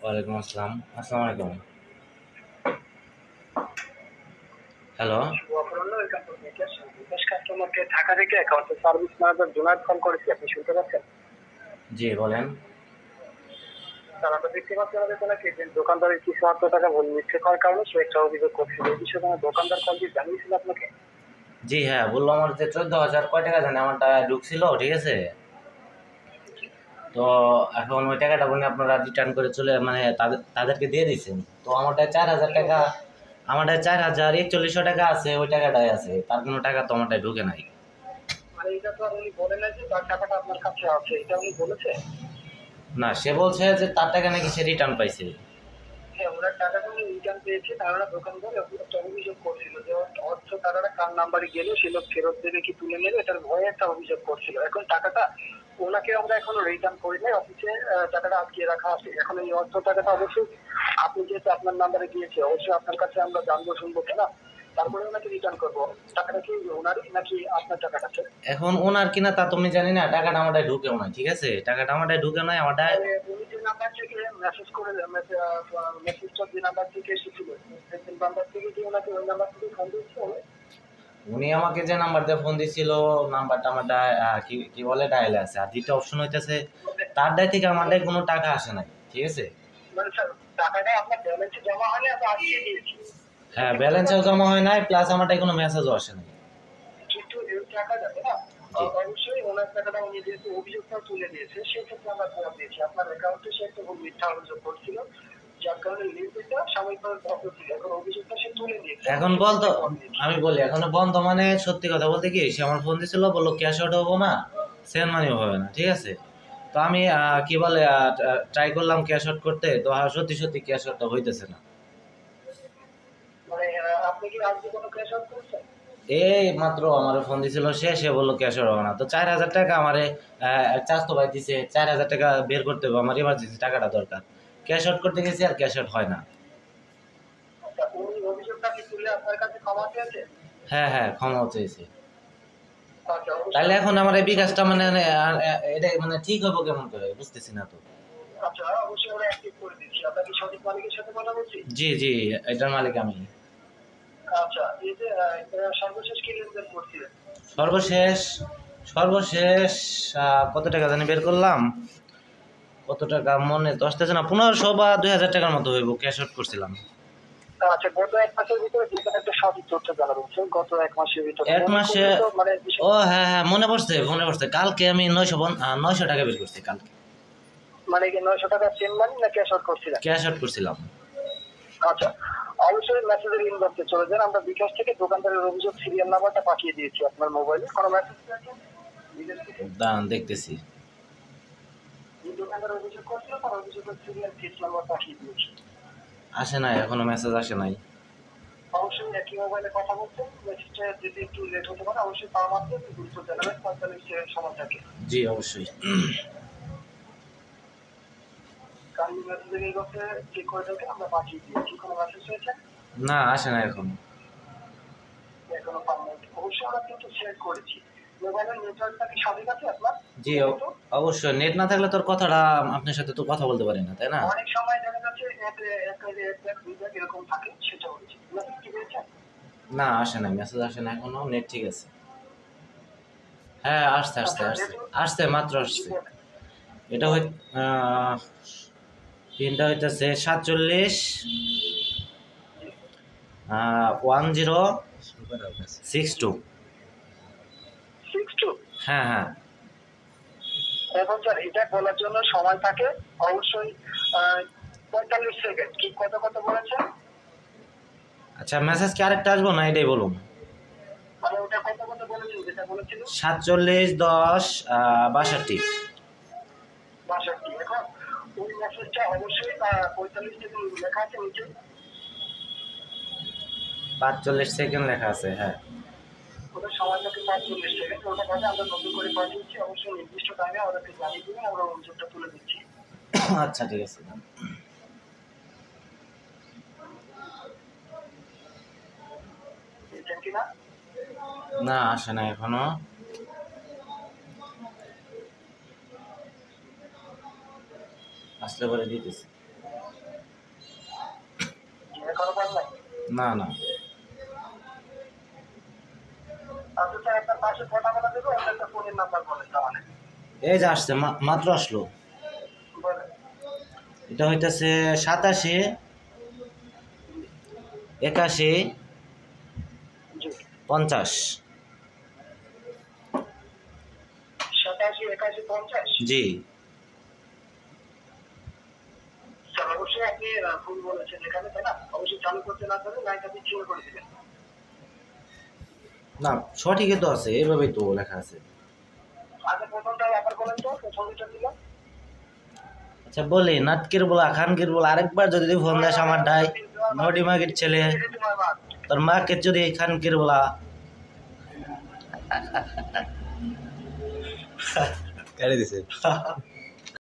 ওয়ালাইকুম আসসালাম। আসসালামু আলাইকুম। হ্যালো। বিকাশ কাস্টমারকে ঢাকা থেকে অ্যাকাউন্টে সার্ভিস ম্যানেজার জুনায়েদ কল করেছি। আপনি শুনতে পাচ্ছেন? জি বলেন। স্যার, আমরা দেখতে পাচ্ছি আমাদের এলাকায় যে দোকানদারের কিছু টাকা ভুল মিথ্যে করার কারণে সে একটা অভিযোগ করছিল। এই বিষয়ে কোনো দোকানদার কল দিয়ে জানিয়েছিল আপনাকে? জি হ্যাঁ, বললো আমার যে 14,000 কয় টাকা জানে আমার টাকা ঢুকছিল, ঠিক আছে? তো এখন ওই টাকাটা বলে আপনারা রিটার্ন করে চলে মানে তাদেরকে দিয়ে দিচ্ছেন। তো আমারটায় 4,000 টাকা, আমারটায় 4,041 টাকা আছে, ওই টাকাটাই আছে। তার কোনো টাকা তো আমারটায় ঢুকে নাই। মানে এটা তো আর উনি বলে নাই যে তার টাকাটা আপনার কাছে আছে, এটা উনি বলেছে? না, সে বলছে যে তার টাকা নাকি সে রিটার্ন পাইছে। হ্যাঁ, ওনার টাকাটা উনি রিটার্ন পেয়েছে। তারা দোকানদার একটা অভিযোগ করছিল যে অর্থ টাকাটা কার নাম্বারে গেলে সে লোক ফেরত দেবে কি তুলে নেবে, এটার ভয়ে একটা অভিযোগ করছিল। এখন টাকাটা ওনাকে আমরা এখনো রিটার্ন করি নাই, অফিসে টাকাটা আটকিয়ে রাখা আছে। এখন এই অর্থ টাকাটা অবশ্যই আপনি যেহেতু আপনার নাম্বারে গিয়েছে, অবশ্যই আপনার কাছে আমরা জানবো শুনবো কেনা, তারপরে ওনাকে রিটার্ন করবো। টাকাটা কি ওনারই নাকি আপনার টাকাটা? এখন ওনার কিনা তা তুমি জানি না, টাকাটা আমারটায় ঢুকেও নাই, ঠিক আছে? টাকাটা আমারটায় ঢুকে নাই, আমারটায় উনি যে নাম্বার থেকে মেসেজ করে মেসেজটা যে নাম্বার থেকে এসেছিল, নাম্বার থেকে কি ওনাকে ওই নাম্বার থেকে ফোন দিয়েছিল? উনি আমাকে যে নাম্বার দিয়ে ফোন দিছিল, নাম্বারটা আমার কি কি বলে ডায়ালে আছে। আর দ্বিতীয় অপশন হইতেছে তার ডায় থেকে আমার ডায় কোনো টাকা আসে নাই, ঠিক আছে? মানে স্যার, টাকাটা আপনার ব্যালেন্সে জমা হয়নি, আপনি আটকে দিয়েছি। হ্যাঁ, ব্যালেন্সও জমা হয় নাই, প্লাস আমার ডায় কোনো মেসেজও আসে নাই। কিন্তু এই টাকা যাবে না, জি অবশ্যই ওনার টাকাটা উনি যেহেতু অভিযোগটা তুলে দিয়েছে, সেক্ষেত্রে আমরা জবাব দিয়েছি। আপনার অ্যাকাউন্টে সে একটা মিথ্যা অভিযোগ করছিল, যার কারণে লিমিটটা সাময়িকভাবে বন্ধ ছিল। এখন অভিযোগটা সে তুলে দিয়েছে। এখন বলতো, আমি বলি এখনো বন্ধ মানে সত্যি কথা বলতে কি, সে আমার ফোন দিছিল, বললো ক্যাশ আউট হবো না, সেন্ড মানিও হবে না, ঠিক আছে? তো আমি কি বলে ট্রাই করলাম ক্যাশ আউট করতে, তো সত্যি সত্যি ক্যাশ আউটটা হইতেছে না। মানে আপনি কি আজকে কোনো ক্যাশ আউট করছেন? এই মাত্র আমার ফোন দিছিল, সে সে বললো ক্যাশ আউট হবে না। তো 4,000 টাকা আমারে চাস্তো ভাই দিছে, 4,000 টাকা বের করতে হবে, আমার ইমার্জেন্সি টাকাটা দরকার। ক্যাশ আউট করতে গেছি আর ক্যাশ আউট হয় না। আচ্ছা, উনি অভিযোগটা কি তুলে আপনার কাছে ক্ষমা চেয়েছে? হ্যাঁ হ্যাঁ, ক্ষমাও চাইছে। আচ্ছা, তাহলে অবশ্যই। এখন আমার এই বিকাশটা মানে এটা মানে ঠিক হবো কেমন করে, বুঝতেছি না তো। আচ্ছা, অবশ্যই আমরা অ্যাক্টিভ করে দিচ্ছি। আমরা কি সঠিক মালিকের সাথে কথা বলছি? জি জি, এটার মালিক আমি। আচ্ছা, এই যে সর্বশেষ কি লেনদেন করছিলেন? সর্বশেষ সর্বশেষ কত টাকা জানি বের করলাম, কত টাকা মনে তো আসতেছে না, 1,500 বা 2,000 টাকার মতো হইব, ক্যাশ আউট করছিলাম। আচ্ছা, গত এক মাসের ভিতরে যেখানে একটা সঠিক তথ্য জানার হচ্ছে, গত এক মাসের ভিতরে এক মাসে, মানে ও হ্যাঁ হ্যাঁ, মনে পড়ছে মনে পড়ছে, কালকে আমি 900 টাকা বের করছি কালকে। মানে কি 900 টাকা সেন্ড মানি না ক্যাশ আউট করছিলেন? ক্যাশ আউট করছিলাম। আচ্ছা, অবশ্যই মেসেজের ইনবক্সে চলে যান। আমরা বিকাশ থেকে দোকানদারের অভিযোগ সিরিয়াল নাম্বারটা পাঠিয়ে দিয়েছি আপনার মোবাইলে। কোনো মেসেজ পেয়েছেন বিকাশ থেকে? দাঁড়ান দেখতেছি। যে দোকানদার অভিযোগ করছিল তার অভিযোগের সিরিয়াল কেস নাম্বার পাঠিয়ে দিয়েছি। আসে নাই, এখনো মেসেজ আসে নাই। অবশ্যই একই মোবাইলে কথা বলছেন, মেসেজটা যদি একটু লেট হতে পারে, অবশ্যই পাওয়া মাত্র একটু গুরুত্ব জানাবেন, 45 সেকেন্ড সময় থাকে। জি অবশ্যই। কাইন্ডলি মেসেজের ইনবক্সে চেক করে দেখেন, আমরা পাঠিয়ে দিয়েছি। কোনো মেসেজ হয়েছে? না, আসে না এখনো। এখনো পান নাই। অবশ্যই আমরা কিন্তু শেয়ার করেছি। মোবাইলের নেটওয়ার্কটা কি সঠিক আছে আপনার? জি অবশ্যই, নেট না থাকলে তোর কথাটা, আপনার সাথে তো কথা বলতে পারি না, তাই না? অনেক সময় দেখা যাচ্ছে এক ব্যাগ দুই ব্যাগ এরকম থাকে, সেটা হচ্ছে। মেসেজ কি পেয়েছেন? না, আসে নাই, মেসেজ আসে না এখনো, নেট ঠিক আছে। হ্যাঁ, আসছে আসছে আচ্ছা, আসছে যেহেতু আসছে, মাত্র আসছে। এটা হই পিনটা হইতেছে 47 1062। 62। হ্যাঁ হ্যাঁ। এখন স্যার, এটা বলার জন্য সময় থাকে অবশ্যই 45 সেকেন্ড। কি কত কত বলেছেন? আচ্ছা, মেসেজ কি আরেকটা আসবো না, এটাই বলুন। মানে ওটা কত কত বলেছেন যেটা বলেছিল? 47 10 62। 62। এখন ওই মেসেজটা অবশ্যই 45 সেকেন্ড লেখা আছে নিচে। 45 সেকেন্ড লেখা আছে, হ্যাঁ। ওটা সময় থাকে 45 সেকেন্ড। ওটা কাজে আমরা নতুন করে পাঠিয়েছি, অবশ্যই নির্দিষ্ট টাইমে আমাদেরকে জানিয়ে দিবেন, আমরা অভিযোগটা তুলে দিচ্ছি। আচ্ছা ঠিক আছে। পেয়েছেন কিনা? না, আসে না এখনো। আসলে পরে দিতেছি। না না আচ্ছা স্যার একটা পাশে ফোটা বলা দেবো ওটা একটা ফোনের নাম্বার বলেন তাহলে এই যে আসছে মাত্র আসলো। বলেন। এটা হইতেছে 87 81 জি 50। 87 81 50। জি স্যার অবশ্যই আপনি ভুল বলেছেন এখানে তাই না? অবশ্যই চালু করতে না পারে লাইনটা বিচ্ছিন্ন করে দিবেন। না সঠিকই তো আছে, এইভাবেই তো লেখা আছে। আগে প্রথমটা আবার বলেন তো ছবিটা দিলাম। আচ্ছা বলি নাটকির বলা খানকির বলা আরেকবার যদি ফোন দেয় আমার ডাই নডি মাগির ছেলে তোমার মা তোর মাকে যদি খানকির বলা কেড়ে দিছে